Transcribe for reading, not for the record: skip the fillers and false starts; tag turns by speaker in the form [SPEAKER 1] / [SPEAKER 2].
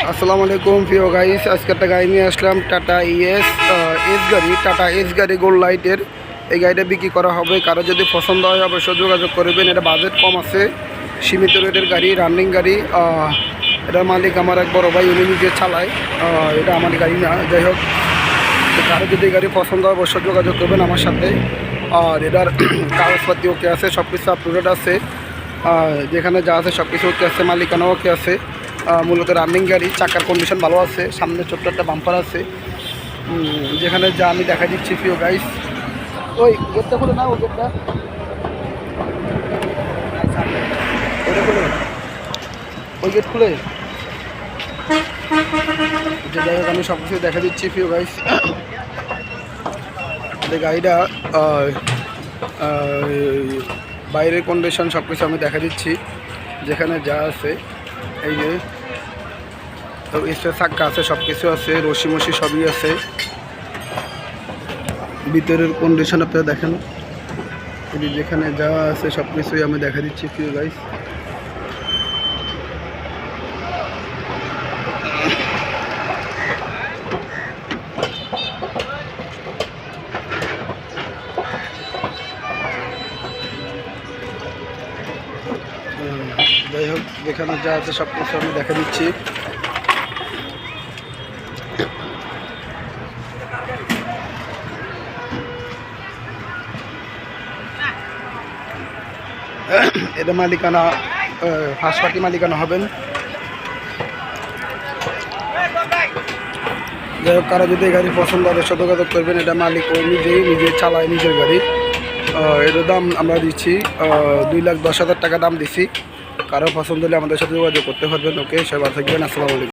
[SPEAKER 1] আসসালামু আলাইকুম প্রিয় গাইস, আজকে একটা গাড়ি নিয়ে আসলাম টাটা এস গাড়ি, টাটা এস গাড়ি গোল্ড লাইটের। এই গাড়িটা বিক্রি করা হবে, কারো যদি পছন্দ হয় অবশ্যই যোগাযোগ করবেন। এটা বাজেট কম আছে, সীমিত রেটের গাড়ি, রানিং গাড়ি। এটার মালিক আমার এক বড় ভাই, উনি নিজে চালায়। এটা আমার গাড়ি না, যাই হোক, কারো যদি গাড়ি পছন্দ হয় অবশ্যই যোগাযোগ করবেন আমার সাথে। আর এটার কাগজপাতি ওকে আছে, সব কিছু আপটুডেট আছে, যেখানে যা আছে সব কিছু ওকে আছে, মালিকানা ওকে আছে। মূলত রানিং গাড়ি, চাকার কন্ডিশন ভালো আছে, সামনে ছোট্ট একটা বাম্পার আছে। যেখানে যা আমি দেখা দিচ্ছি প্রিয় গাইস। ওই গেটটা খুলে না, ওই গেটটা ওইটা খুলে, ওই গেট খুলে। যাই হোক, আমি সব কিছু দেখা দিচ্ছি প্রিয় গাইস। গাড়িটা বাইরের কন্ডিশন সব কিছু আমি দেখা দিচ্ছি, যেখানে যা আছে। এই যে তো এক্সট্রা চাক্কা আছে, সব কিছু আছে, রশি মশি সবই আছে। ভিতরের কন্ডিশন আপনারা দেখেন, যেখানে যা আছে সব কিছুই আমি দেখা দিচ্ছি প্রিয় গাইস। যাই হোক, যেখানে যা আছে সব কিছু আমি দেখা দিচ্ছি। এটা মালিকানা ফার্স্ট পার্টি মালিকানা হবেন। যাই হোক, কারো যদি গাড়ি পছন্দ হবে যোগাযোগ করবেন। এটা মালিক ও নিজে চালায়, নিজের গাড়ি। এটার দাম আমরা দিচ্ছি 2,10,000 টাকা দাম দিচ্ছি। কারো পছন্দ হলে আমাদের সাথে যোগাযোগ করতে পারবেন। ওকে, সবাই থাকবেন। আসসালামু আলাইকুম।